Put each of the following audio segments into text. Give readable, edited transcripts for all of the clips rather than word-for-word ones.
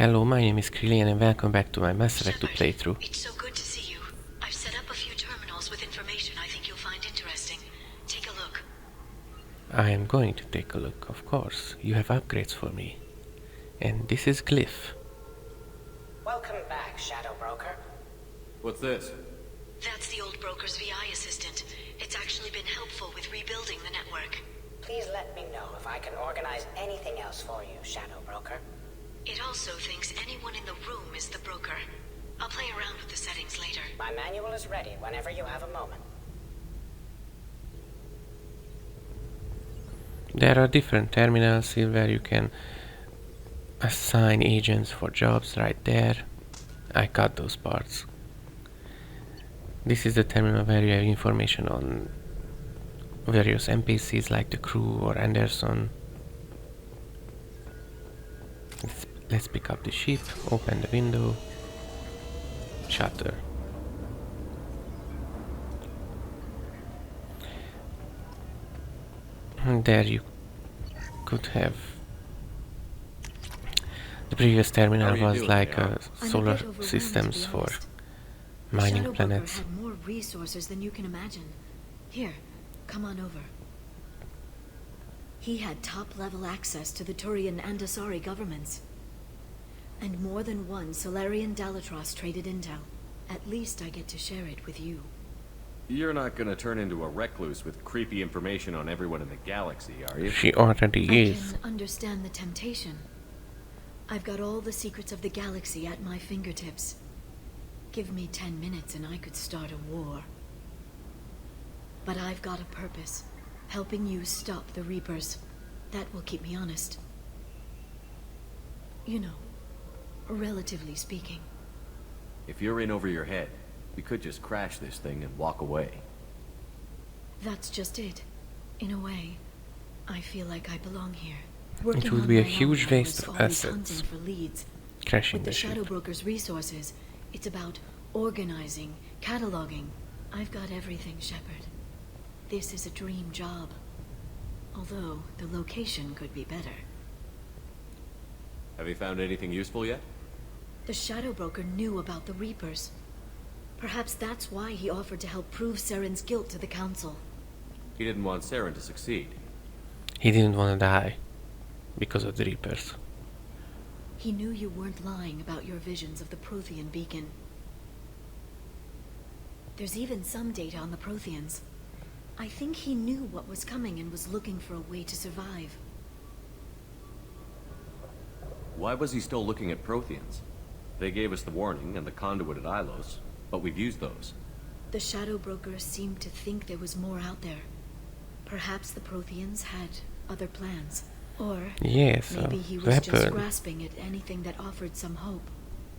Hello, my name is Creelien and welcome back to my Mass Effect 2 playthrough. It's so good to see you. I've set up a few terminals with information I think you'll find interesting. Take a look. I am going to take a look, of course. You have upgrades for me. And this is Glyph. Welcome back, Shadow Broker. What's this? That's the old broker's VI assistant. It's actually been helpful with rebuilding the network. Please let me know if I can organize anything else for you, Shadow Broker. It also thinks anyone in the room is the broker. I'll play around with the settings later. My manual is ready whenever you have a moment. There are different terminals where you can assign agents for jobs right there. I cut those parts. This is the terminal where you have information on various NPCs like the crew or Anderson. Let's pick up the ship, open the window, shutter. And there you could have. The previous terminal was like solar systems for mining planets. Had more resources than you can imagine. Here, come on over. He had top-level access to the Turian and Asari governments. And more than one Solarian Dalatros traded intel. At least I get to share it with you. You're not gonna turn into a recluse with creepy information on everyone in the galaxy, are you? She already is. I can understand the temptation. I've got all the secrets of the galaxy at my fingertips. Give me 10 minutes and I could start a war. But I've got a purpose. Helping you stop the Reapers. That will keep me honest. You know, relatively speaking. If you're in over your head, we could just crash this thing and walk away. That's just it. In a way, I feel like I belong here. It would be a huge waste of assets. For leads. Crashing With the the Shadow ship. Broker's resources, it's about organizing, cataloging. I've got everything, Shepard. This is a dream job. Although, the location could be better. Have you found anything useful yet? The Shadow Broker knew about the Reapers. Perhaps that's why he offered to help prove Saren's guilt to the Council. He didn't want Saren to succeed. He didn't want to die because of the Reapers. He knew you weren't lying about your visions of the Prothean beacon. There's even some data on the Protheans. I think he knew what was coming and was looking for a way to survive. Why was he still looking at Protheans? They gave us the warning and the conduit at Ilos, but we've used those. The Shadow Broker seemed to think there was more out there. Perhaps the Protheans had other plans. Or Yes, maybe he was just weapon. grasping at anything that offered some hope.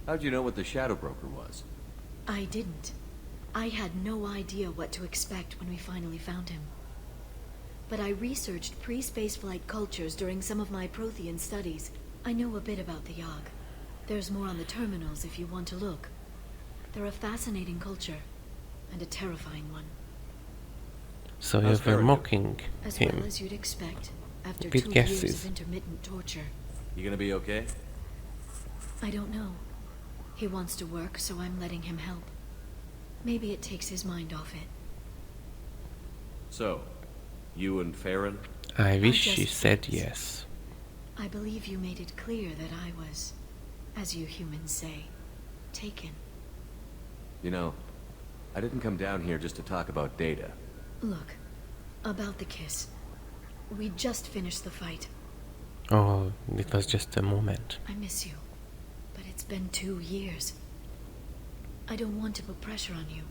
How'd you know what the Shadow Broker was? I didn't. I had no idea what to expect when we finally found him. But I researched pre-spaceflight cultures during some of my Prothean studies. I know a bit about the Yogg. There's more on the terminals if you want to look. They're a fascinating culture, and a terrifying one. So you How's were Farragut? mocking As him. well as you'd expect, after With 2 years guesses. of intermittent torture. You gonna be okay? I don't know. He wants to work, so I'm letting him help. Maybe it takes his mind off it. So, you and Farron? I wish she just said friends. yes. I believe you made it clear that I was, as you humans say, taken. You know, I didn't come down here just to talk about data. Look, about the kiss. We just finished the fight. Oh, it was just a moment. I miss you, but it's been 2 years. I don't want to put pressure on you.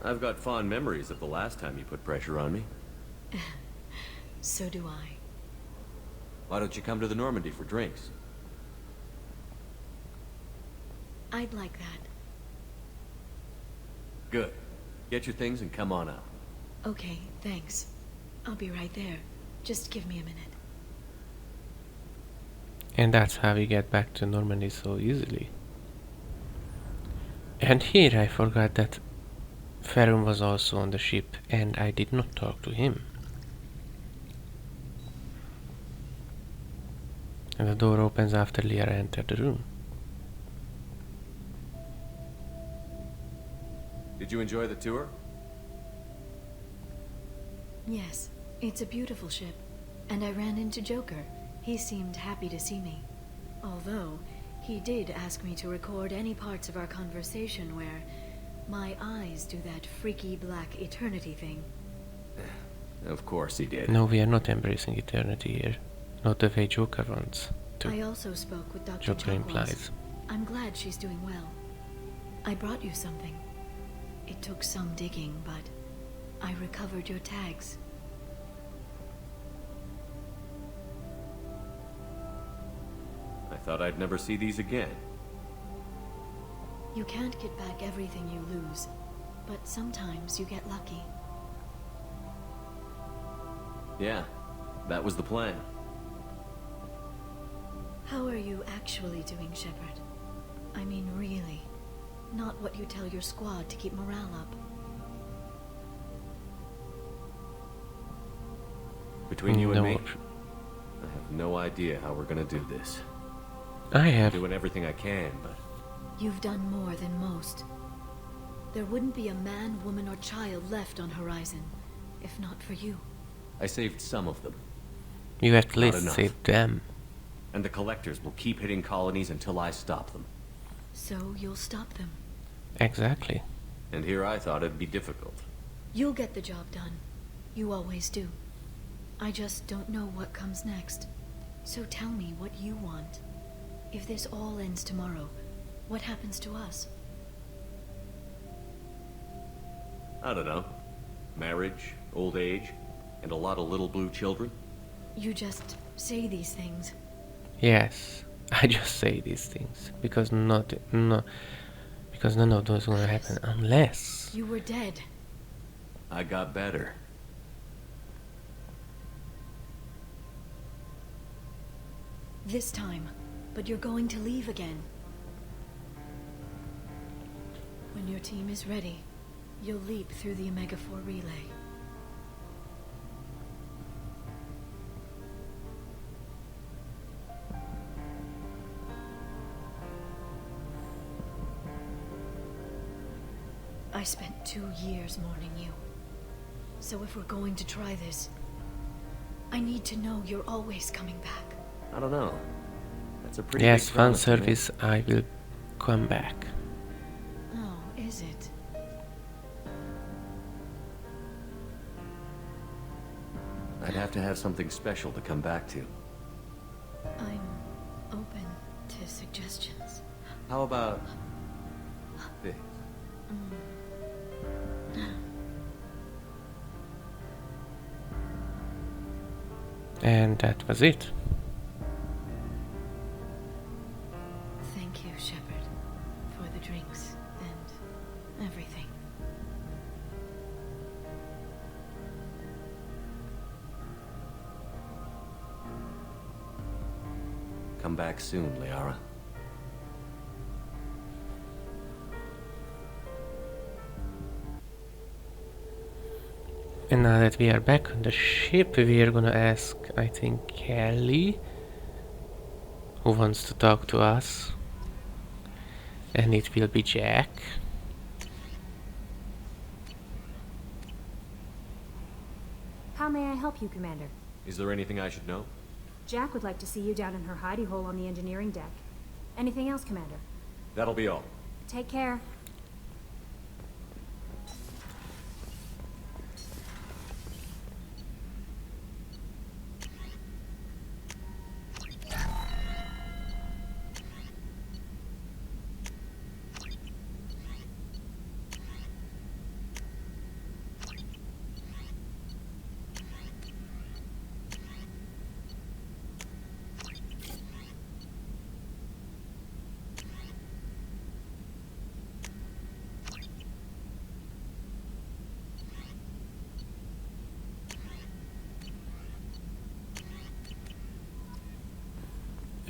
I've got fond memories of the last time you put pressure on me. So do I. Why don't you come to the Normandy for drinks? I'd like that. Good. Get your things and come on up. Okay, thanks. I'll be right there. Just give me a minute. And that's how we get back to Normandy so easily. And here I forgot that Farron was also on the ship and I did not talk to him. And the door opens after Liara entered the room. Did you enjoy the tour? Yes, it's a beautiful ship. And I ran into Joker. He seemed happy to see me. Although, he did ask me to record any parts of our conversation where my eyes do that freaky black eternity thing. Of course he did. No, we are not embracing eternity here. Not the way Joker wants to. I also spoke with Dr. Joker Chakwas. implies. I'm glad she's doing well. I brought you something. It took some digging, but I recovered your tags. I thought I'd never see these again. You can't get back everything you lose, but sometimes you get lucky. Yeah, that was the plan. How are you actually doing, Shepard? I mean, really. Not what you tell your squad to keep morale up. Between you and me, No. I have no idea how we're gonna do this. I have. Doing everything I can, but You've done more than most. There wouldn't be a man, woman, or child left on Horizon, if not for you. I saved some of them. You at Not least enough. save them. And the collectors will keep hitting colonies until I stop them. So you'll stop them. Exactly. And here I thought it'd be difficult. You'll get the job done. You always do. I just don't know what comes next. So tell me what you want. If this all ends tomorrow, what happens to us? I don't know. Marriage, old age, and a lot of little blue children. You just say these things. Yes, I just say these things because because none of those gonna happen unless. You were dead. I got better. This time. But you're going to leave again. When your team is ready, you'll leap through the Omega-4 relay. I spent 2 years mourning you. So if we're going to try this, I need to know you're always coming back. I don't know. That's a pretty Yes, big fan promise to make. service. I will come back. Oh, is it? I'd have to have something special to come back to. I'm open to suggestions. How about this? And that was it. Thank you, Shepard, for the drinks and everything. Come back soon, Liara. And now that we are back on the ship, we are gonna ask, I think, Kelly, who wants to talk to us. And it will be Jack. How may I help you, Commander? Is there anything I should know? Jack would like to see you down in her hidey hole on the engineering deck. Anything else, Commander? That'll be all. Take care.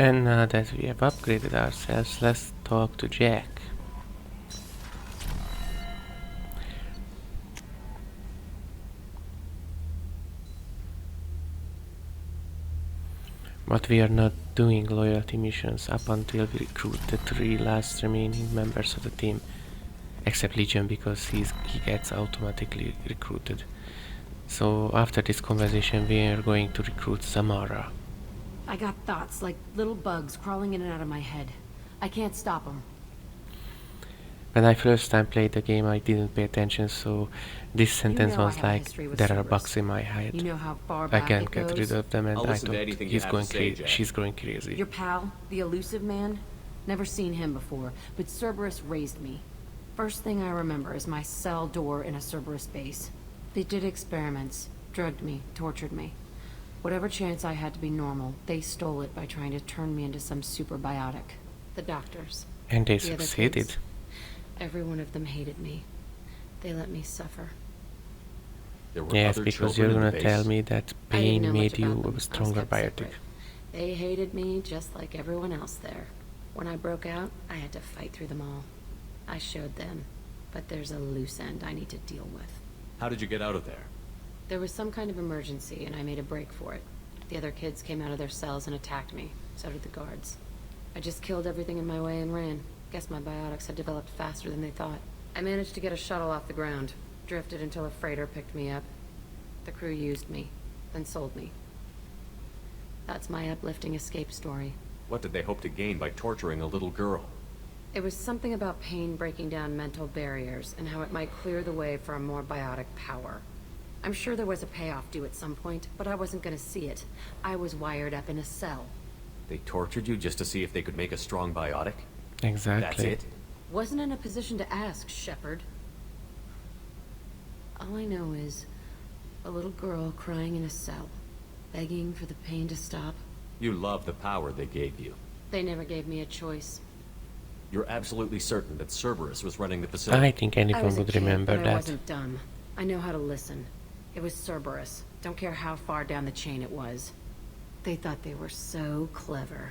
And now that we have upgraded ourselves, let's talk to Jack. But we are not doing loyalty missions up until we recruit the 3 last remaining members of the team. Except Legion, because he gets automatically recruited. So after this conversation we are going to recruit Samara. I got thoughts like little bugs crawling in and out of my head. I can't stop them. When I first time played the game I didn't pay attention, so this sentence was like, there are bugs in my head. You know how far I back can't it get goes? rid of them, and I'll I listen to thought anything you he's have going to say, crazy. Jack. She's going crazy. Your pal, the elusive man? Never seen him before, but Cerberus raised me. First thing I remember is my cell door in a Cerberus base. They did experiments, drugged me, tortured me. Whatever chance I had to be normal, they stole it by trying to turn me into some superbiotic. The doctors. And they The other succeeded. kids, every one of them hated me. They let me suffer. There were Yes, other because children you're in gonna the tell base? me that I didn't pain know much made you about them. a I was stronger kept biotic. separate. They hated me just like everyone else there. When I broke out, I had to fight through them all. I showed them, but there's a loose end I need to deal with. How did you get out of there? There was some kind of emergency, and I made a break for it. The other kids came out of their cells and attacked me. So did the guards. I just killed everything in my way and ran. Guess my biotics had developed faster than they thought. I managed to get a shuttle off the ground. Drifted until a freighter picked me up. The crew used me, then sold me. That's my uplifting escape story. What did they hope to gain by torturing a little girl? It was something about pain breaking down mental barriers and how it might clear the way for a more biotic power. I'm sure there was a payoff due at some point, but I wasn't gonna see it. I was wired up in a cell. They tortured you just to see if they could make a strong biotic? Exactly. That's it? Wasn't in a position to ask, Shepard. All I know is a little girl crying in a cell, begging for the pain to stop. You love the power they gave you. They never gave me a choice. You're absolutely certain that Cerberus was running the facility? I think I anyone was a would kid, remember but I that. wasn't dumb. I know how to listen. It was Cerberus. Don't care how far down the chain it was. They thought they were so clever.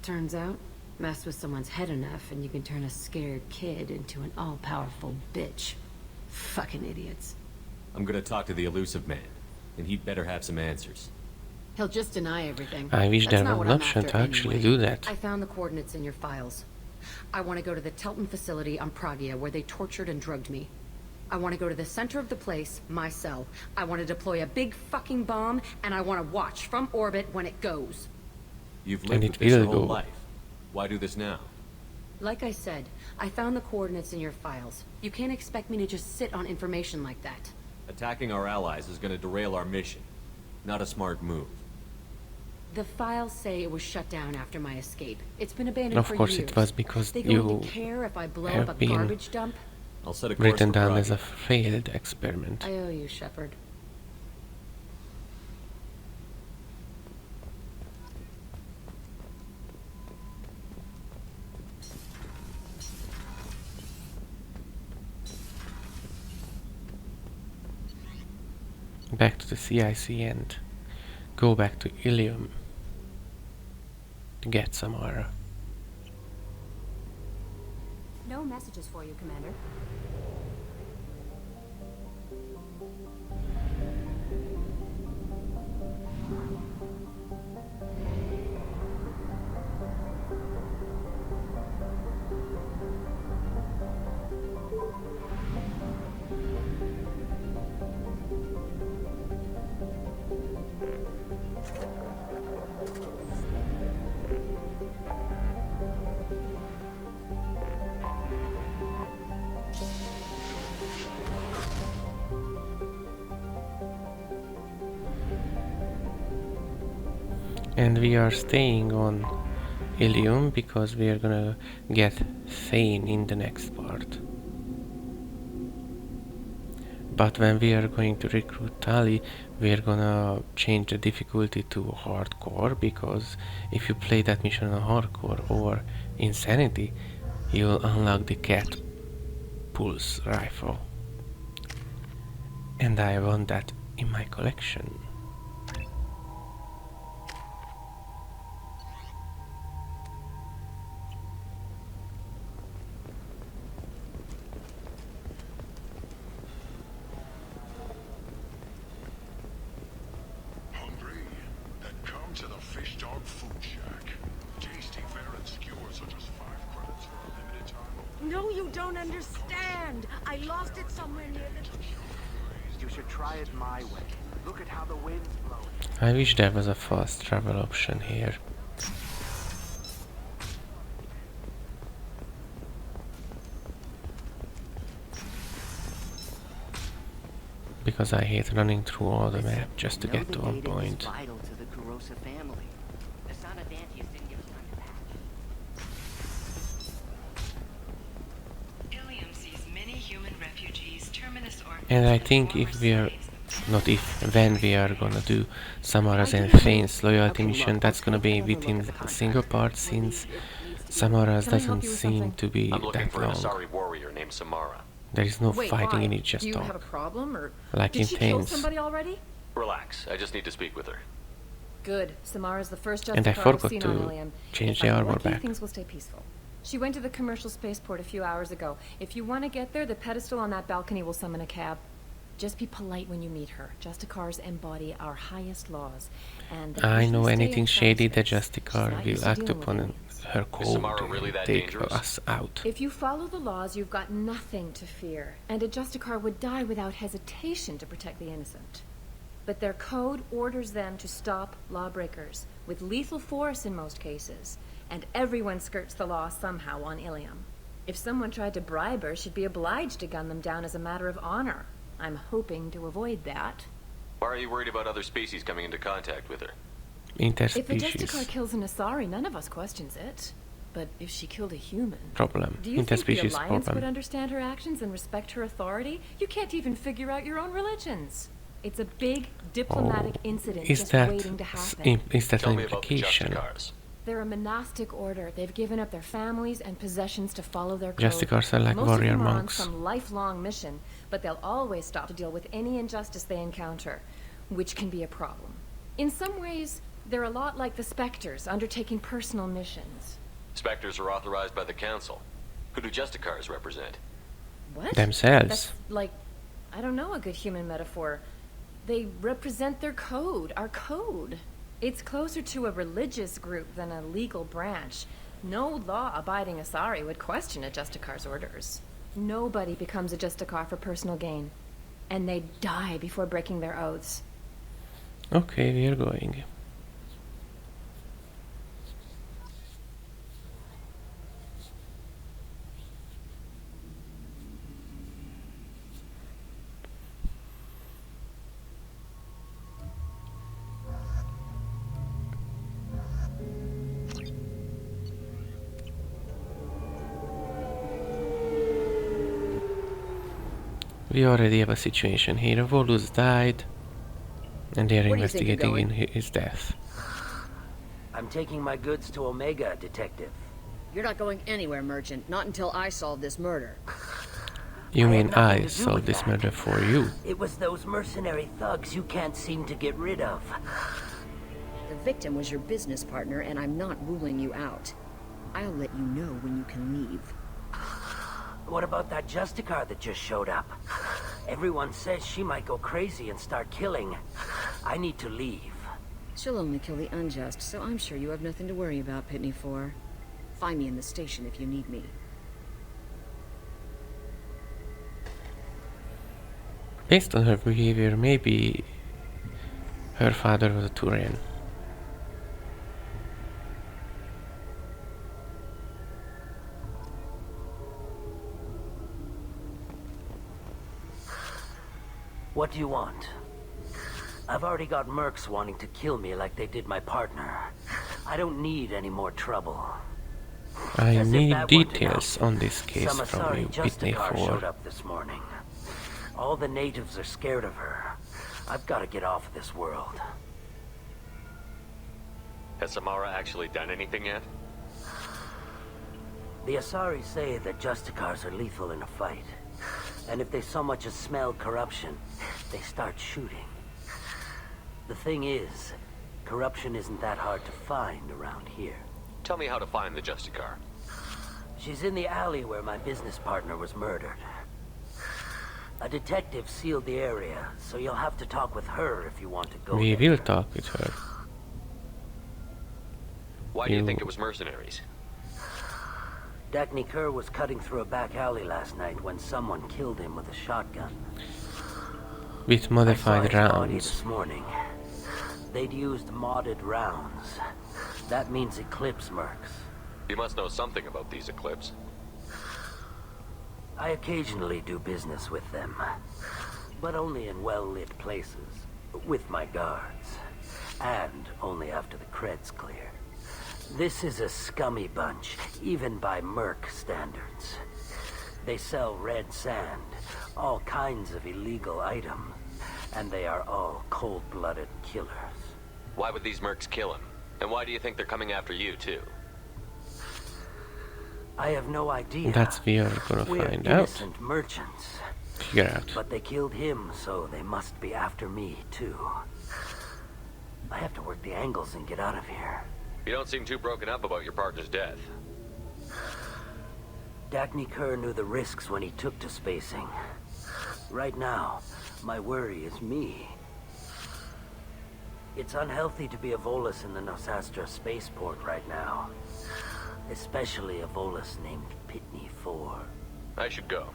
Turns out, mess with someone's head enough and you can turn a scared kid into an all-powerful bitch. Fucking idiots. I'm gonna talk to the elusive man, and he'd better have some answers. He'll just deny everything. I wish That's there not was what an I'm option after to actually anyway. do that. I found the coordinates in your files. I want to go to the Telton facility on Pragia where they tortured and drugged me. I want to go to the center of the place, my cell. I want to deploy a big fucking bomb, and I want to watch from orbit when it goes. You've And lived it with this your will whole go. life. Why do this now? Like I said, I found the coordinates in your files. You can't expect me to just sit on information like that. Attacking our allies is gonna derail our mission. Not a smart move. The files say it was shut down after my escape. It's been abandoned Of for course years. it was, because They going you to care if I blow have up a been garbage dump? I'll set a course written for down as a Prague. failed experiment. I owe you, Shepard. Back to the CIC and go back to Ilium to get Samara. No messages for you, Commander. And we are staying on Ilium because we are gonna get Thane in the next part. But when we are going to recruit Tali, we are gonna change the difficulty to hardcore, because if you play that mission on hardcore or insanity, you will unlock the cat pulse rifle. And I want that in my collection. Hungry? Then come to the Fish Dog Food Shack. Tasty fare and skewers are just 5 credits for a limited time. No, you don't understand. I lost it somewhere near the... You should try it my way. Look at how the wind's blowing. I wish there was a fast travel option here. Because I hate running through all the map just to get to one point. Vital to the Kurosa family. The son of Dantius didn't give us time to patch. Ilium sees many human refugees, terminus orphans, And I think if we are, not if, when we are gonna do Samara's and Fane's loyalty mission, that's gonna be within a single part, since Samara's doesn't seem to be I'm looking that for an long. Asari warrior named Samara. There is no Wait, fighting why? in it, just Do you have a talk. problem, or Like did in she kill Thames. somebody already? Relax, I just need to speak with her. Good. Samara's the first And I Justicar I've forgot seen to on Ilium. change If the I'm armor lucky, back. things will stay peaceful. She went to the commercial spaceport a few hours ago. If you want to get there, the pedestal on that balcony will summon a cab. Just be polite when you meet her. Justicars embody our highest laws, and they I usually know stay anything in shady, the cyberspace. Justicar She's not will used to act dealing with upon aliens. her Is code Samara really and that take dangerous? us out. If you follow the laws, you've got nothing to fear, and a Justicar would die without hesitation to protect the innocent. But their code orders them to stop lawbreakers, with lethal force in most cases, and everyone skirts the law somehow on Ilium. If someone tried to bribe her, she'd be obliged to gun them down as a matter of honor. I'm hoping to avoid that. Why are you worried about other species coming into contact with her? If a Interspecies Justicar kills an Asari, none of us questions it. But if she killed a human... problem. Do you think the Interspecies Alliance would problem. understand her actions and respect her authority? You can't even figure out your own religions. It's a big diplomatic incident Is just that waiting to happen. is that Tell an me about the implication? Justicars. They're a monastic order. They've given up their families and possessions to follow their code. Justicars are like Most warrior of them are monks. on some lifelong mission, but they'll always stop to deal with any injustice they encounter, which can be a problem. In some ways, they're a lot like the Spectres, undertaking personal missions. Spectres are authorized by the Council. Who do Justicars represent? What? Themselves. That's like, I don't know, a good human metaphor. They represent their code, our code. It's closer to a religious group than a legal branch. No law-abiding Asari would question a Justicar's orders. Nobody becomes a Justicar for personal gain. And they die before breaking their oaths. Okay, we are going. We already have a situation here. Volus died, and they are Where do you think you're investigating in going? his death. I'm taking my goods to Omega, Detective. You're not going anywhere, Merchant. Not until I solve this murder. You I mean had nothing I to do solved with this that. murder for you? It was those mercenary thugs you can't seem to get rid of. The victim was your business partner, and I'm not ruling you out. I'll let you know when you can leave. What about that Justicar that just showed up? Everyone says she might go crazy and start killing. I need to leave. She'll only kill the unjust, so I'm sure you have nothing to worry about, Pitney 4. Find me in the station if you need me. Based on her behavior, maybe her father was a Turian. What do you want? I've already got mercs wanting to kill me like they did my partner. I don't need any more trouble. I As if need that weren't details enough, on this case some from Asari you, Pitney Justicar showed 4. up this morning. All the natives are scared of her. I've got to get off of this world. Has Samara actually done anything yet? The Asari say that Justicars are lethal in a fight. And if they so much as smell corruption, they start shooting. The thing is, corruption isn't that hard to find around here. Tell me how to find the Justicar. She's in the alley where my business partner was murdered. A detective sealed the area, so you'll have to talk with her if you want to go We there. will talk with her. Why do you think it was mercenaries? Dagny Kerr was cutting through a back alley last night when someone killed him with a shotgun. With I saw modified his body rounds. this morning. They'd used modded rounds. That means Eclipse mercs. You must know something about these Eclipse. I occasionally do business with them, but only in well-lit places, with my guards, and only after the cred's clear. This is a scummy bunch, even by merc standards. They sell red sand, all kinds of illegal items, and they are all cold-blooded killers. Why would these mercs kill him? And why do you think they're coming after you, too? I have no idea. That's we are gonna We're find out. innocent merchants. Figure out. But they killed him, so they must be after me, too. I have to work the angles and get out of here. You don't seem too broken up about your partner's death. Dagny Kerr knew the risks when he took to spacing. Right now, my worry is me. It's unhealthy to be a Volus in the Nosastra spaceport right now. Especially a Volus named Pitney 4. I should go.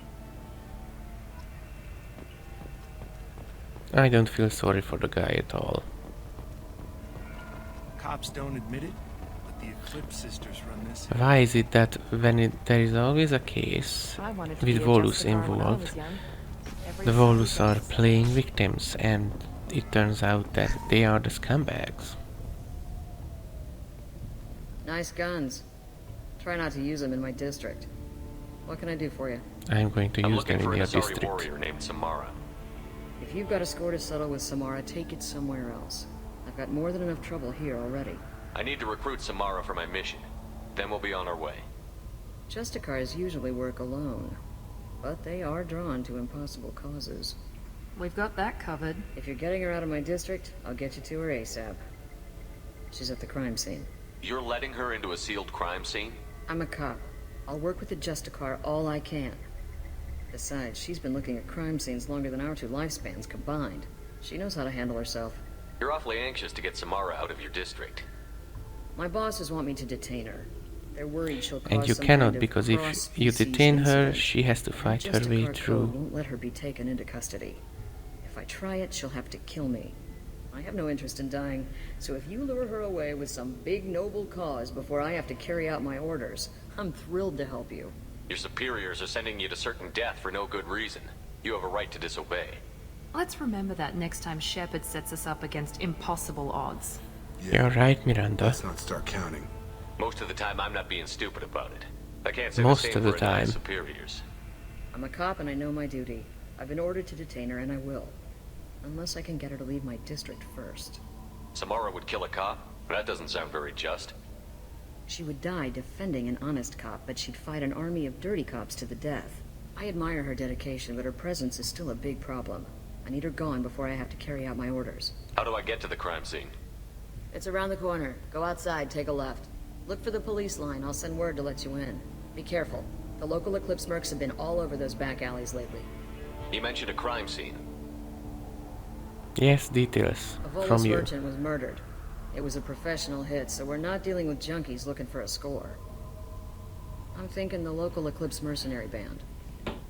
I don't feel sorry for the guy at all. Cops don't admit it, but the Eclipse sisters run this. Why is it that when there is always a case I wanted to with be a Volus Justicar when I involved, was young. Every the single Volus are justice. playing victims, and it turns out that they are the scumbags. Nice guns. Try not to use them in my district. What can I do for you? I'm going to I'm use them looking for in an your Asari district. warrior named Samara. If you've got a score to settle with Samara, take it somewhere else. I've got more than enough trouble here already. I need to recruit Samara for my mission. Then we'll be on our way. Justicars usually work alone, but they are drawn to impossible causes. We've got that covered. If you're getting her out of my district, I'll get you to her ASAP. She's at the crime scene. You're letting her into a sealed crime scene? I'm a cop. I'll work with the Justicar all I can. Besides, she's been looking at crime scenes longer than our two lifespans combined. She knows how to handle herself. You're awfully anxious to get Samara out of your district. My bosses want me to detain her. They're worried she'll cause And you some cannot, kind of because if you cross-species detain her, incident. she has to fight her way Justicar through. code won't let her be taken into custody. If I try it, she'll have to kill me. I have no interest in dying, so if you lure her away with some big noble cause before I have to carry out my orders, I'm thrilled to help you. Your superiors are sending you to certain death for no good reason. You have a right to disobey. Let's remember that next time Shepard sets us up against impossible odds. You're right, Miranda. Let's not start counting. Most of the time, I'm not being stupid about it. I can't say Most the same of the for Anai's time. superiors. I'm a cop and I know my duty. I've been ordered to detain her and I will. Unless I can get her to leave my district first. Samara would kill a cop? That doesn't sound very just. She would die defending an honest cop, but she'd fight an army of dirty cops to the death. I admire her dedication, but her presence is still a big problem. I need her gone before I have to carry out my orders. How do I get to the crime scene? It's around the corner. Go outside, take a left. Look for the police line. I'll send word to let you in. Be careful. The local Eclipse mercs have been all over those back alleys lately. You mentioned a crime scene. Yes, details A Volus from you. merchant was murdered. It was a professional hit, so we're not dealing with junkies looking for a score. I'm thinking the local Eclipse mercenary band.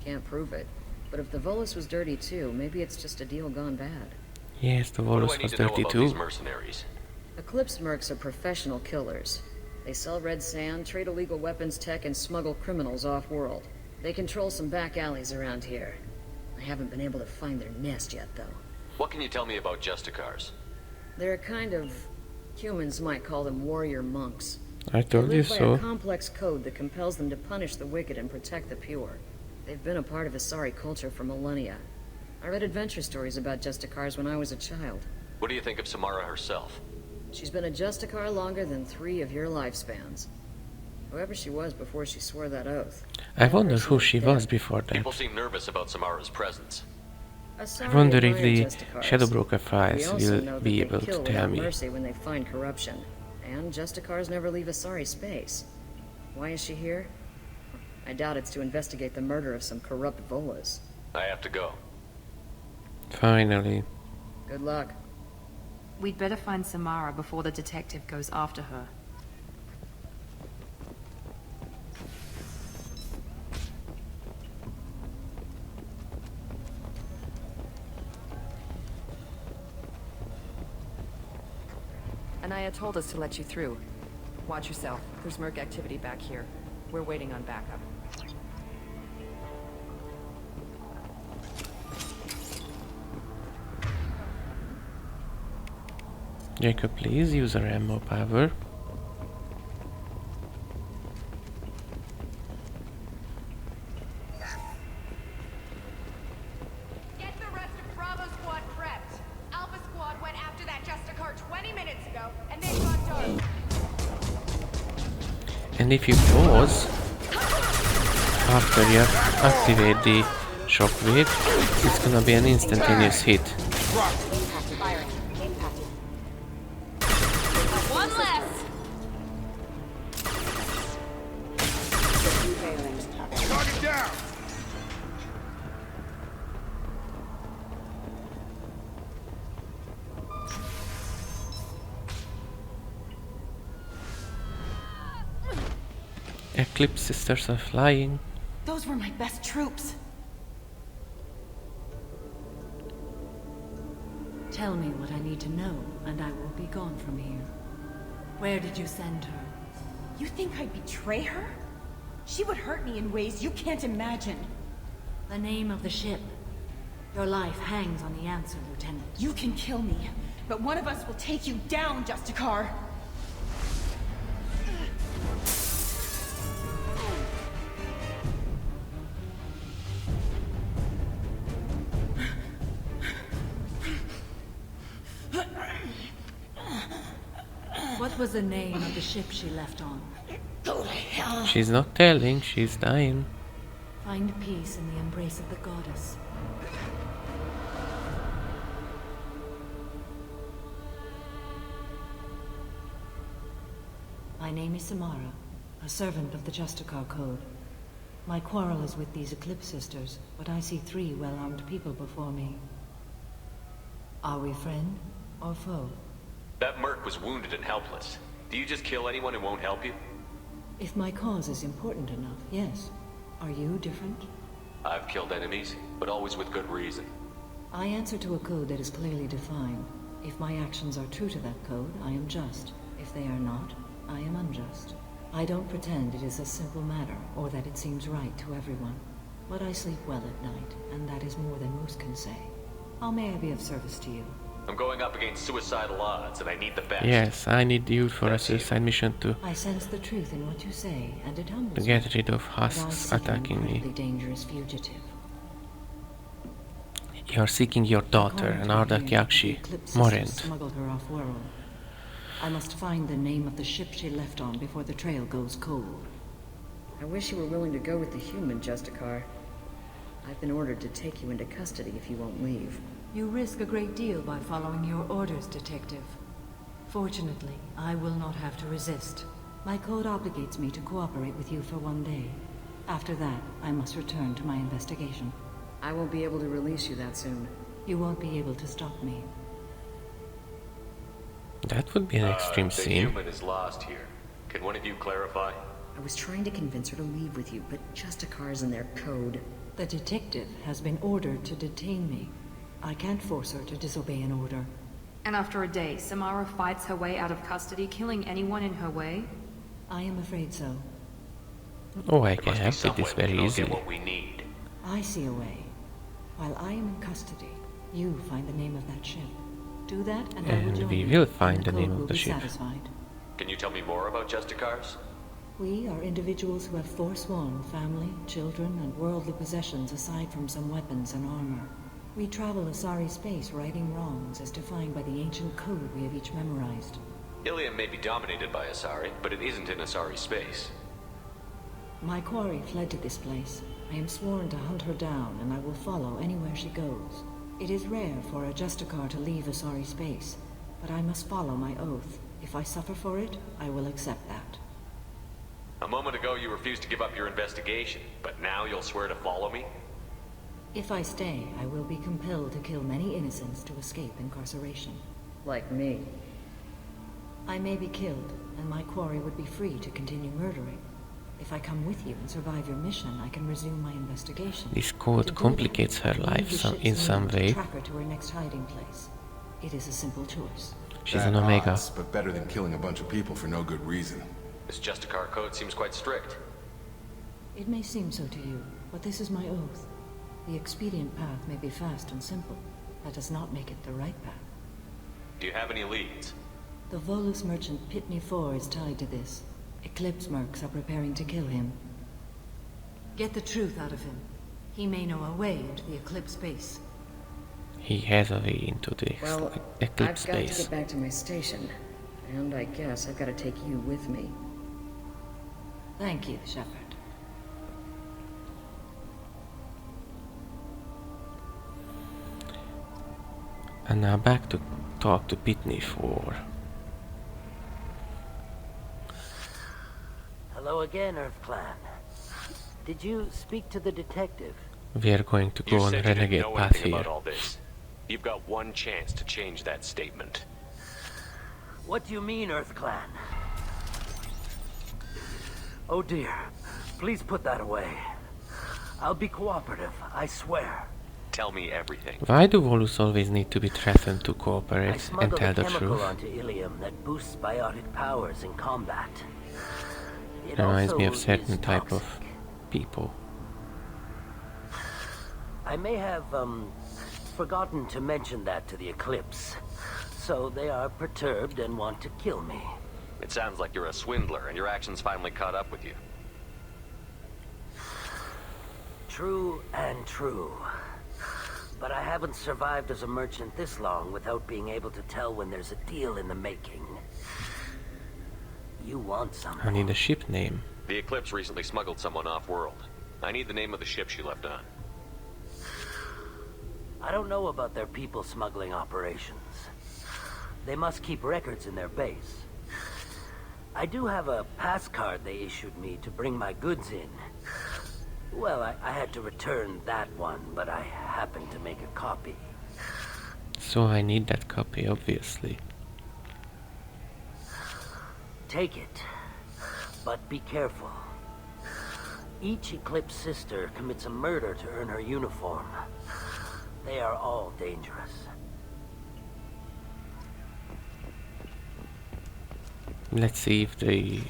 Can't prove it. But if the Volus was dirty too, maybe it's just a deal gone bad. Yes, the What do I Volus need was to know dirty about these too. mercenaries? Eclipse mercs are professional killers. They sell red sand, trade illegal weapons tech, and smuggle criminals off-world. They control some back alleys around here. I haven't been able to find their nest yet, though. What can you tell me about Justicars? They're a kind of... humans might call them warrior monks. I They told you live by a so. complex code that compels them to punish the wicked and protect the pure. They've been a part of Asari culture for millennia. I read adventure stories about Justicars when I was a child. What do you think of Samara herself? She's been a Justicar longer than 3 of your lifespans. Whoever she was before she swore that oath. I wonder who she was before that. People seem nervous about Samara's presence. I wonder if admire the Justicars. Shadow Broker We files also will know that be they able to kill tell without me. mercy when they find corruption. And Justicars never leave Asari space. Why is she here? I doubt it's to investigate the murder of some corrupt Volas. I have to go. Finally. Good luck. We'd better find Samara before the detective goes after her. Anaya told us to let you through. Watch yourself. There's Merc activity back here. We're waiting on backup. Jacob, please use our ammo power. Get the rest of Bravo Squad prepped. Alpha Squad went after that Justicar 20 minutes ago, and they've gone dark. And if you pause after you activate the shockwave, it's gonna be an instantaneous hit. One less. Target down! Eclipse sisters are flying. Those were my best troops. Tell me what I need to know, and I will be gone from here. Where did you send her? You think I'd betray her? She would hurt me in ways you can't imagine. The name of the ship. Your life hangs on the answer, Lieutenant. You can kill me, but one of us will take you down, Justicar. What was the name of the ship she left on? She's not telling, she's dying. Find peace in the embrace of the goddess. My name is Samara, a servant of the Justicar Code. My quarrel is with these Eclipse Sisters, but I see 3 well-armed people before me. Are we friend or foe? That merc was wounded and helpless. Do you just kill anyone who won't help you? If my cause is important enough, yes. Are you different? I've killed enemies, but always with good reason. I answer to a code that is clearly defined. If my actions are true to that code, I am just. If they are not, I am unjust. I don't pretend it is a simple matter, or that it seems right to everyone. But I sleep well at night, and that is more than most can say. How may I be of service to you? I'm going up against suicidal odds, and I need the best. Yes, I need you for a suicide mission to I sense the truth in what you say, and it humbles me. get rid of But I husks seek an attacking me. incredibly dangerous fugitive. You're seeking your daughter, an Ardak Yakshi, Morend. Smuggled her off-world. I must find the name of the ship she left on before the trail goes cold. I wish you were willing to go with the human, Justicar. I've been ordered to take you into custody if you won't leave. You risk a great deal by following your orders, Detective. Fortunately, I will not have to resist. My code obligates me to cooperate with you for 1 day. After that, I must return to my investigation. I won't be able to release you that soon. You won't be able to stop me. That would be an extreme The scene. human is lost here. Can one of you clarify? I was trying to convince her to leave with you, but Justicar's in their code. The detective has been ordered to detain me. I can't force her to disobey an order. And after a day, Samara fights her way out of custody, killing anyone in her way? I am afraid so. Oh, I can help with this very easily. What we need. I see a way. While I am in custody, you find the name of that ship. Do that, and I will And join we you, will find and the name code of will the be ship. Satisfied. Can you tell me more about Justicars? We are individuals who have forsworn family, children, and worldly possessions aside from some weapons and armor. We travel Asari space righting wrongs as defined by the ancient code we have each memorized. Ilium may be dominated by Asari, but it isn't in Asari space. My quarry fled to this place. I am sworn to hunt her down, and I will follow anywhere she goes. It is rare for a Justicar to leave Asari space, but I must follow my oath. If I suffer for it, I will accept that. A moment ago you refused to give up your investigation, but now you'll swear to follow me? If I stay, I will be compelled to kill many innocents to escape incarceration. Like me. I may be killed, and my quarry would be free to continue murdering. If I come with you and survive your mission, I can resume my investigation. This code complicates her life in some way. Track her to her next hiding place. It is a simple choice. She's an Omega. Odds, but better than killing a bunch of people for no good reason. This Justicar code seems quite strict. It may seem so to you, but this is my oath. The expedient path may be fast and simple. That does not make it the right path. Do you have any leads? The Volus merchant Pitney 4 is tied to this. Eclipse mercs are preparing to kill him. Get the truth out of him. He may know a way into the Eclipse base. He has a way into the Well, Eclipse I've got to base. get back to my station. And I guess I've got to take you with me. Thank you, Shepard. And now back to talk to Pitney 4. Hello again, Earth Clan. Did you speak to the detective? We are going to go You on said you didn't renegade know path anything here. about all this. You've got one chance to change that statement. What do you mean, Earth Clan? Oh dear. Please put that away. I'll be cooperative, I swear. Tell me everything. Why do Volus always need to be threatened to I cooperate and smuggled tell a the chemical truth? onto Ilium that boosts biotic powers in combat. It Reminds me of also certain is type toxic. of people. I may have, forgotten to mention that to the Eclipse. So they are perturbed and want to kill me. It sounds like you're a swindler and your actions finally caught up with you. True and true. But I haven't survived as a merchant this long without being able to tell when there's a deal in the making. You want something. I need a ship name. The Eclipse recently smuggled someone off-world. I need the name of the ship she left on. I don't know about their people smuggling operations. They must keep records in their base. I do have a pass card they issued me to bring my goods in. Well, I had to return that one, but I happened to make a copy. So I need that copy, obviously. Take it, but be careful. Each Eclipse sister commits a murder to earn her uniform. They are all dangerous. Let's see if the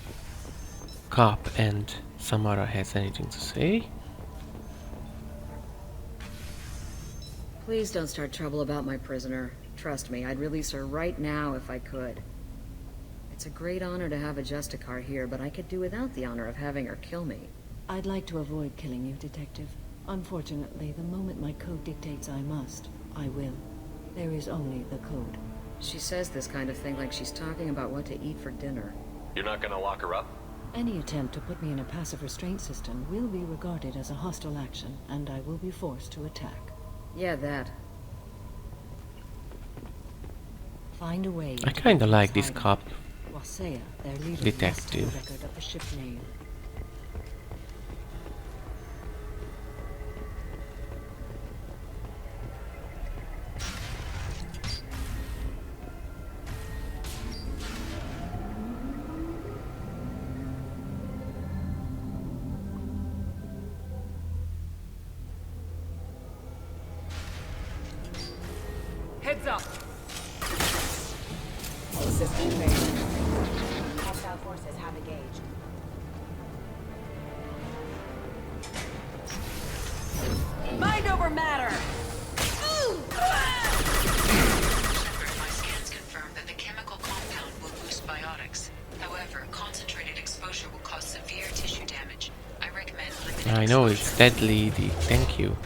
cop and Samara has anything to say. Please don't start trouble about my prisoner. Trust me, I'd release her right now if I could. It's a great honor to have a Justicar here, but I could do without the honor of having her kill me. I'd like to avoid killing you, Detective. Unfortunately, the moment my code dictates I must, I will. There is only the code. She says this kind of thing like she's talking about what to eat for dinner. You're not gonna lock her up? Any attempt to put me in a passive restraint system will be regarded as a hostile action, and I will be forced to attack. Yeah, that. Find a way. I kinda like this cop Wasea, their leader, detective. must have a record of the ship name. Heads up! All systems failed. Hostile forces have engaged. Mind over matter! Shepard, my scans confirm that the chemical compound will boost biotics. However, concentrated exposure will cause severe tissue damage. I recommend limited I know it's deadly. Thank you.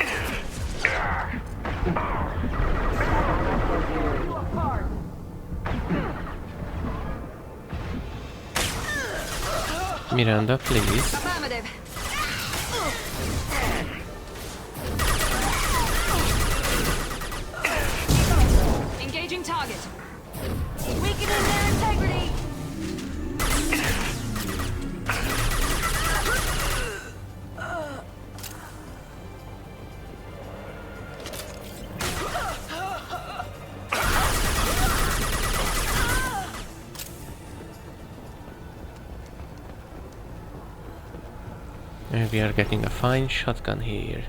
Miranda, please. Affirmative. Engaging target. Weakening their integrity! And we are getting a fine shotgun here.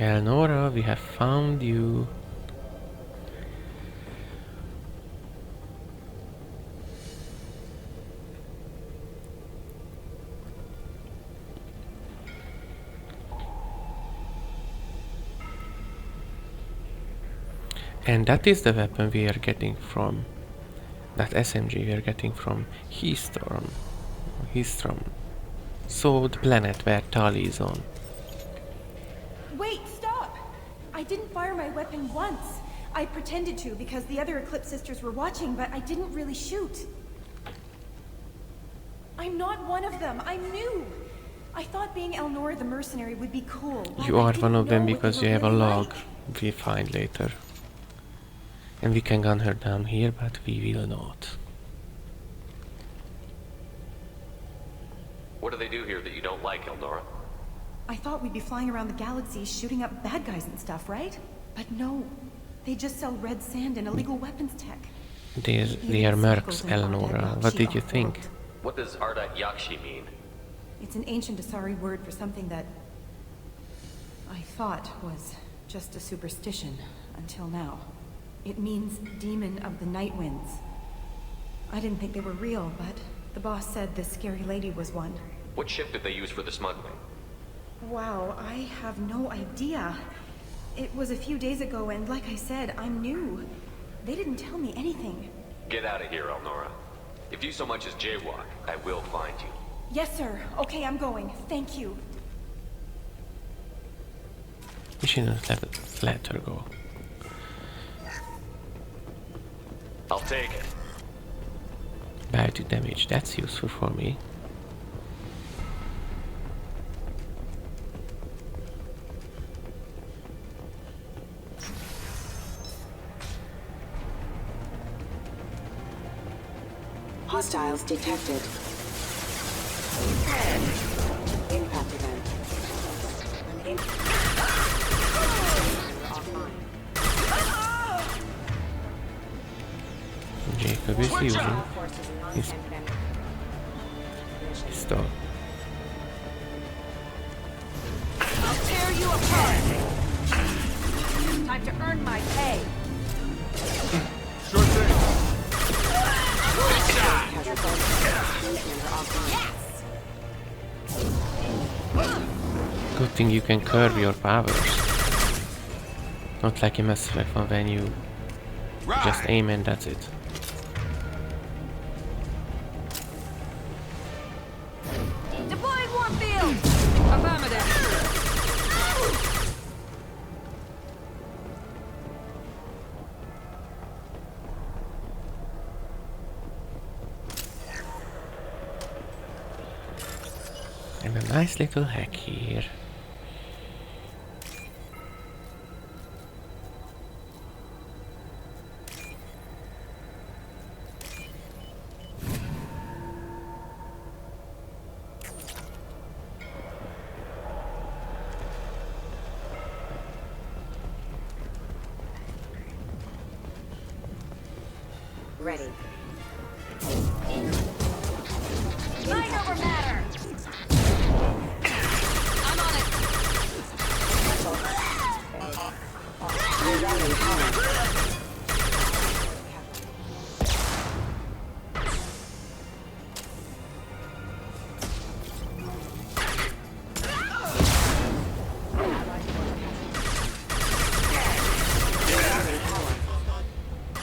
Eleonora, we have found you. And that is the weapon we are getting from, that SMG we are getting from Heastrom. So the planet where Tali is on. Wait, stop! I didn't fire my weapon once. I pretended to because the other Eclipse sisters were watching, but I didn't really shoot. I'm not one of them. I'm new. I thought being Eleanor the mercenary would be cool. You are one of them because you have a log we find later. And we can gun her down here, but we will not. What do they do here that you don't like, Eldora? I thought we'd be flying around the galaxy shooting up bad guys and stuff, right? But no. They just sell red sand and illegal weapons tech. They are mercs, Eleonora. What did you think? What does Ardat Yakshi mean? It's an ancient Asari word for something that I thought was just a superstition until now. It means demon of the night winds. I didn't think they were real, but the boss said this scary lady was one. What ship did they use for the smuggling? Wow, I have no idea. It was a few days ago, and like I said, I'm new. They didn't tell me anything. Get out of here, Elnora. If you so much as jaywalk, I will find you. Yes, sir. Okay, I'm going. Thank you. We shouldn't let her go. I'll take it. Biotic damage, that's useful for me. Hostiles detected. Impact event. Jacob is using his pistol. I'll tear you apart. Time to earn my pay. Sure thing. Good thing you can curve your powers. Not like in Mass Effect 1 when you just aim and that's it. Deploying Warfield! Affirmative. And a nice little hack here. Ready. Mind over matter! I'm on it!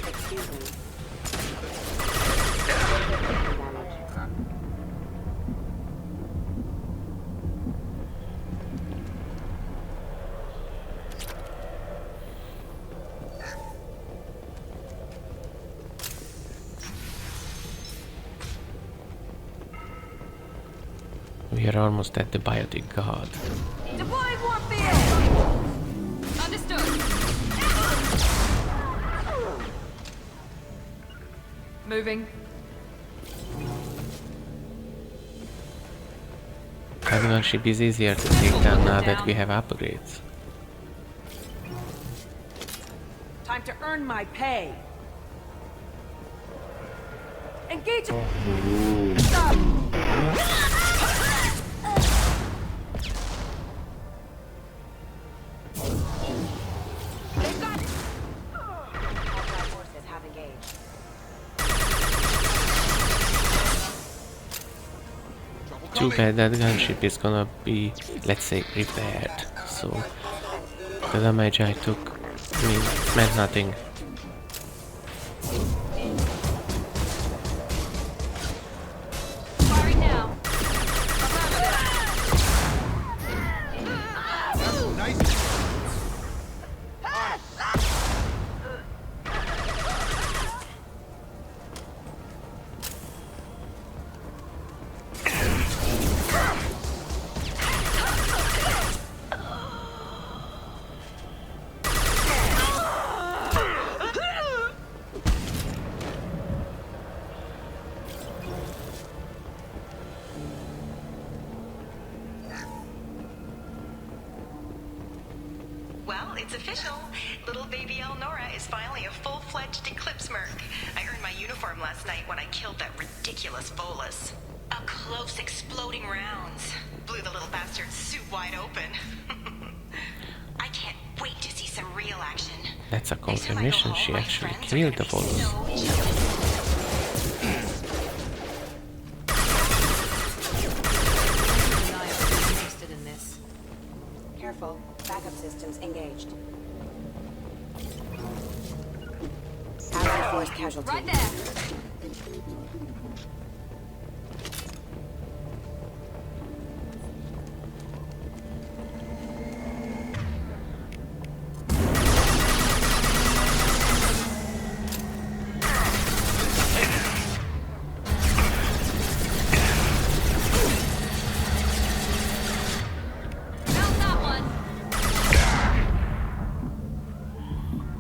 Excuse me. We are almost at the biotic god. Deploying Warfield! Understood. Moving. Everyone ship is easier to take down now that we have upgrades. Time to earn my pay. Engage. Stop. too bad that gunship is gonna be, let's say, repaired. So the damage I took meant nothing. Well, it's official. Little baby Elnora is finally a full-fledged Eclipse merc. I earned my uniform last night when I killed that ridiculous Volus. Up close, exploding rounds. Blew the little bastard's suit wide open. I can't wait to see some real action. That's a confirmation she actually killed the Volus. Careful. Backup systems engaged. Allied force casualty. Right there.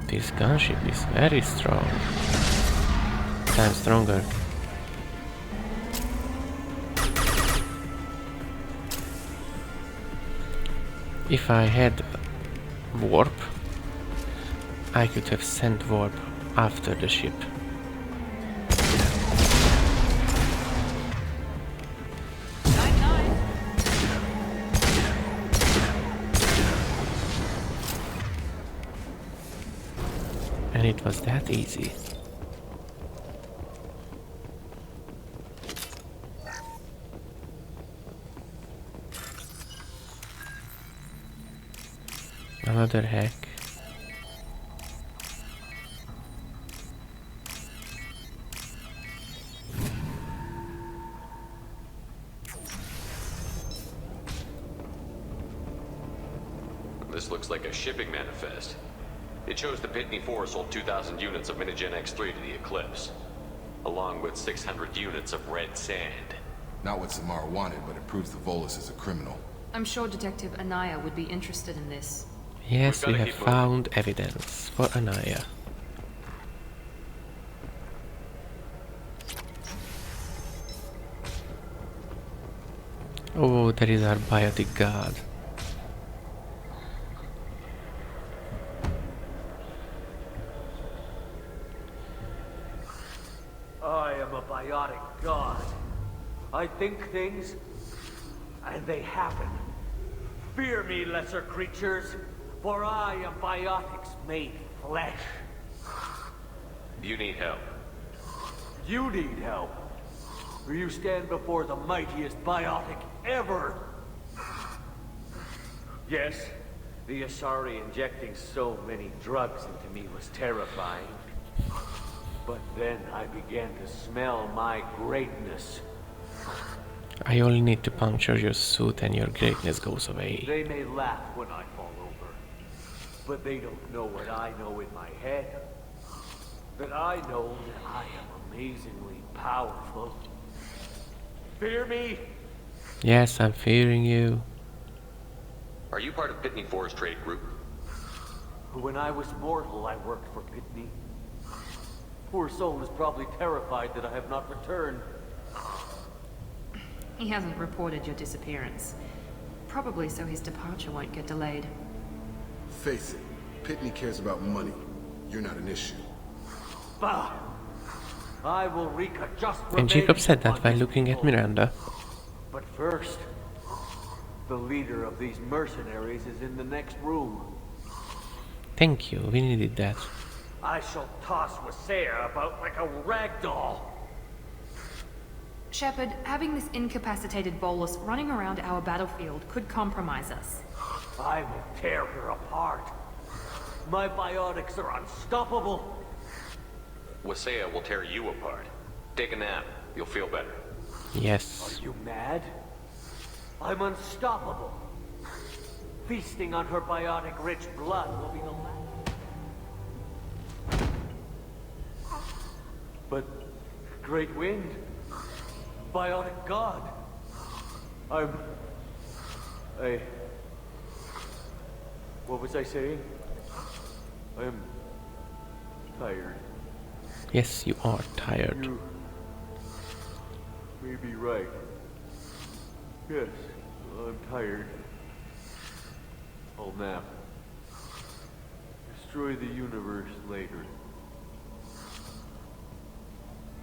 This gunship is very strong. Times stronger. If I had warp, I could have sent warp after the ship. And it was that easy. Another hack. This looks like a shipping manifest. It shows the Pitney 4 sold 2,000 units of Minigen X3 to the Eclipse, along with 600 units of red sand. Not what Samara wanted, but it proves the Volus is a criminal. I'm sure Detective Anaya would be interested in this. Yes, we have found evidence for Anaya. Oh, there is our biotic god. I am a biotic god. I think things, and they happen. Fear me, lesser creatures, for I am biotics made flesh. You need help. You need help, or you stand before the mightiest biotic ever. Yes, the Asari injecting so many drugs into me was terrifying. But then I began to smell my greatness. I only need to puncture your suit and your greatness goes away. They may laugh when I fall over, but they don't know what I know in my head. That I know that I am amazingly powerful. Fear me? Yes, I'm fearing you. Are you part of Pitney 4's trade group? When I was mortal, I worked for Pitney. Poor soul is probably terrified that I have not returned. He hasn't reported your disappearance. Probably so his departure won't get delayed. Face it, Pitney cares about money. You're not an issue. Bah! I will wreak a just And Jacob said that by looking at Miranda. But first, the leader of these mercenaries is in the next room. Thank you, we needed that. I shall toss Wasea about like a rag doll. Shepard, having this incapacitated bolus running around our battlefield could compromise us. I will tear her apart. My biotics are unstoppable. Wasea will tear you apart. Take a nap. You'll feel better. Yes. Are you mad? I'm unstoppable. Feasting on her biotic-rich blood will be the last. But Great Wind, biotic god. What was I saying? I'm tired. Yes, you are tired. You may be right. Yes, I'm tired. I'll nap. Destroy the universe later.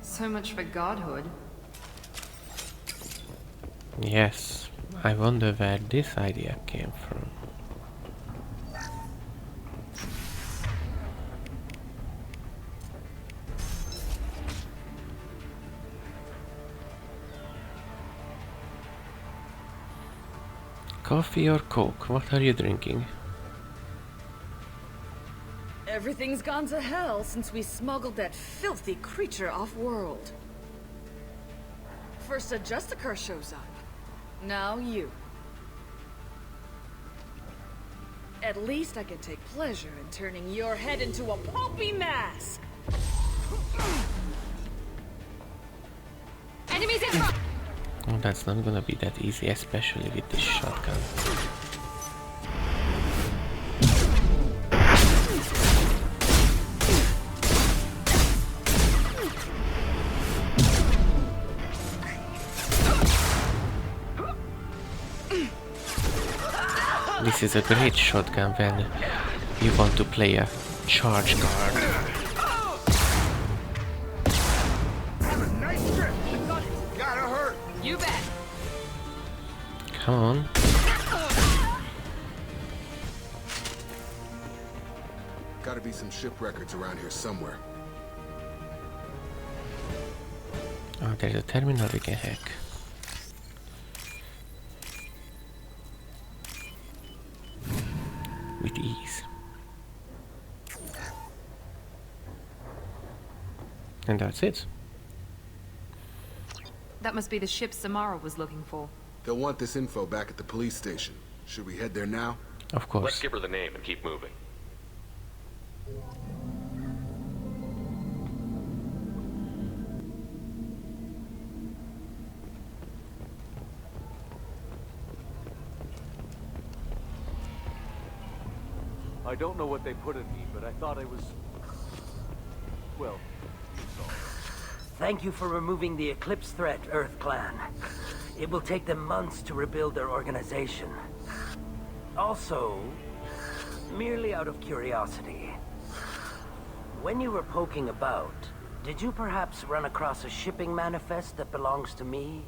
So much for godhood. Yes, I wonder where this idea came from. Coffee or Coke? What are you drinking? Everything's gone to hell since we smuggled that filthy creature off-world. First a Justicar shows up. Now you. At least I can take pleasure in turning your head into a pulpy mass! Enemies in front! Oh, that's not gonna be that easy, especially with this shotgun. This is a great shotgun when you want to play a charge guard. Nice grip. Gotta hurt. You bet. Come on. Gotta be some ship records around here somewhere. Oh, there's a terminal we can hack. With ease. And that's it. That must be the ship Samara was looking for. They'll want this info back at the police station. Should we head there now? Of course. Let's give her the name and keep moving. I don't know what they put in me, but I thought I was... well... Thank you for removing the Eclipse threat, Earth Clan. It will take them months to rebuild their organization. Also, merely out of curiosity, when you were poking about, did you perhaps run across a shipping manifest that belongs to me?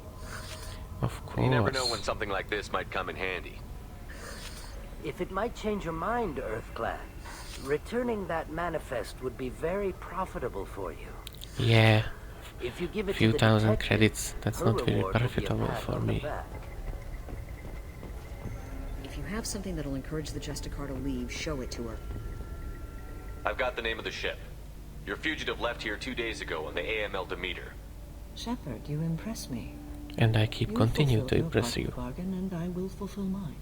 Of course. You never know when something like this might come in handy. If it might change your mind, Earth Clan, returning that manifest would be very profitable for you. Yeah. If you give it Few to the thousand detective, credits, that's her not very reward will be a profitable pat for on the me. back. If you have something that'll encourage the Justicar to leave, show it to her. I've got the name of the ship. Your fugitive left here 2 days ago on the AML Demeter. Shepard, you impress me. And I keep You continuing to fulfilled your impress part of you. the bargain, and I will fulfill mine.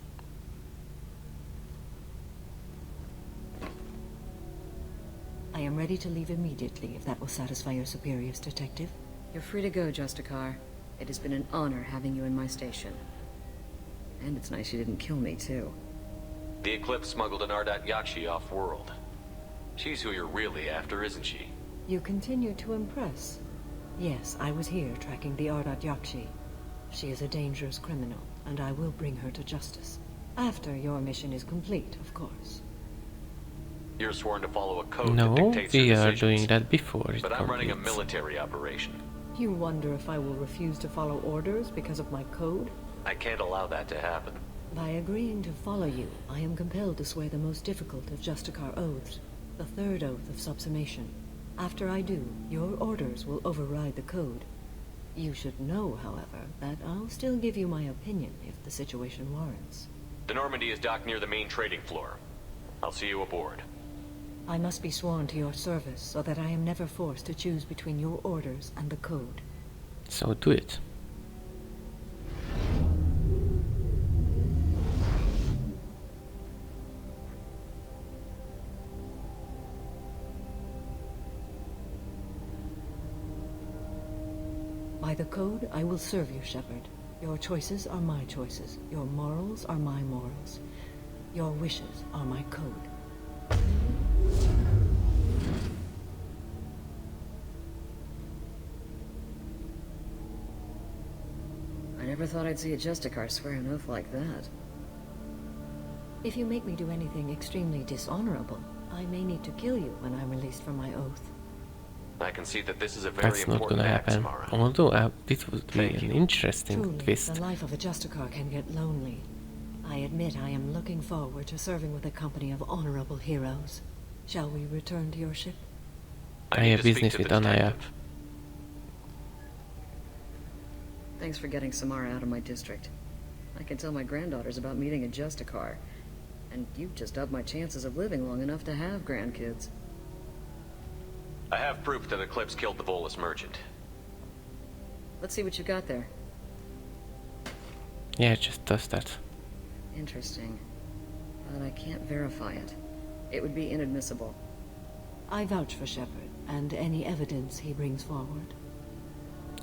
I am ready to leave immediately, if that will satisfy your superiors, Detective. You're free to go, Justicar. It has been an honor having you in my station. And it's nice you didn't kill me, too. The Eclipse smuggled an Ardat Yakshi off-world. She's who you're really after, isn't she? You continue to impress. Yes, I was here tracking the Ardat Yakshi. She is a dangerous criminal, and I will bring her to justice. After your mission is complete, of course. You're sworn to follow a code No, that dictates we your are decisions. doing that before it But I'm running a completes. military operation. You wonder if I will refuse to follow orders because of my code? I can't allow that to happen. By agreeing to follow you, I am compelled to swear the most difficult of Justicar oaths, the third oath of subsumation. After I do, your orders will override the code. You should know, however, that I'll still give you my opinion if the situation warrants. The Normandy is docked near the main trading floor. I'll see you aboard. I must be sworn to your service so that I am never forced to choose between your orders and the code. So do it. By the code, I will serve you, Shepard. Your choices are my choices. Your morals are my morals. Your wishes are my code. I never thought I'd see a Justicar swear an oath like that. If you make me do anything extremely dishonorable, I may need to kill you when I'm released from my oath. I can see that this is a very That's not important gonna act, happen. Samara. Although this would be Thank an you. interesting Truly, twist. the life of a Justicar can get lonely. I admit I am looking forward to serving with a company of honorable heroes. Shall we return to your ship? I need have to speak business to with the Anaya. detective. Thanks for getting Samara out of my district. I can tell my granddaughters about meeting a Justicar. And you've just upped my chances of living long enough to have grandkids. I have proof that Eclipse killed the Volus merchant. Let's see what you got there. Yeah, just does that. Interesting. But I can't verify it. It would be inadmissible. I vouch for Shepard, and any evidence he brings forward.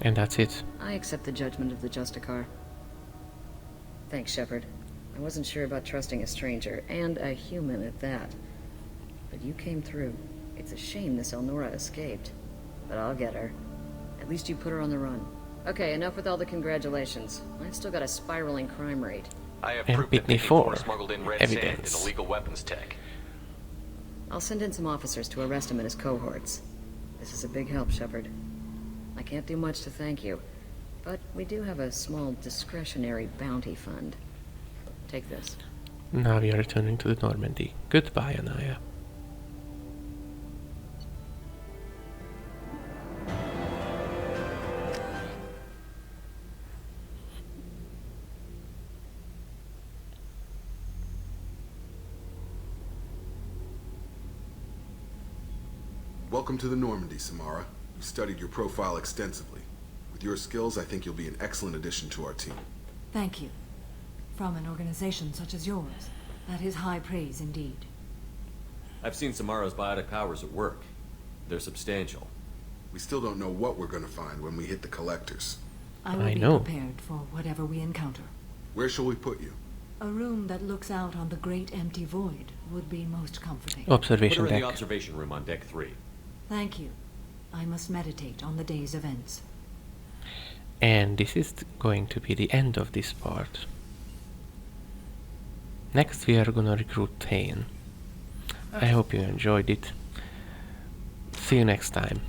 And that's it. I accept the judgment of the Justicar. Thanks, Shepard. I wasn't sure about trusting a stranger, and a human at that. But you came through. It's a shame this Elnora escaped. But I'll get her. At least you put her on the run. Okay, enough with all the congratulations. I've still got a spiraling crime rate. I have And proof that ME2 smuggled in red evidence. sand and illegal weapons tech. I'll send in some officers to arrest him and his cohorts. This is a big help, Shepard. I can't do much to thank you, but we do have a small discretionary bounty fund. Take this. Now we are returning to the Normandy. Goodbye, Anaya. Welcome to the Normandy, Samara. We studied your profile extensively. With your skills, I think you'll be an excellent addition to our team. Thank you. From an organization such as yours, that is high praise indeed. I've seen Samara's biotic powers at work. They're substantial. We still don't know what we're going to find when we hit the collectors. I will be prepared for whatever we encounter. Where shall we put you? A room that looks out on the great empty void would be most comforting. Observation Put her in deck. the observation room on deck 3. Thank you. I must meditate on the day's events. And this is going to be the end of this part. Next we are gonna recruit Thane. I hope you enjoyed it. See you next time.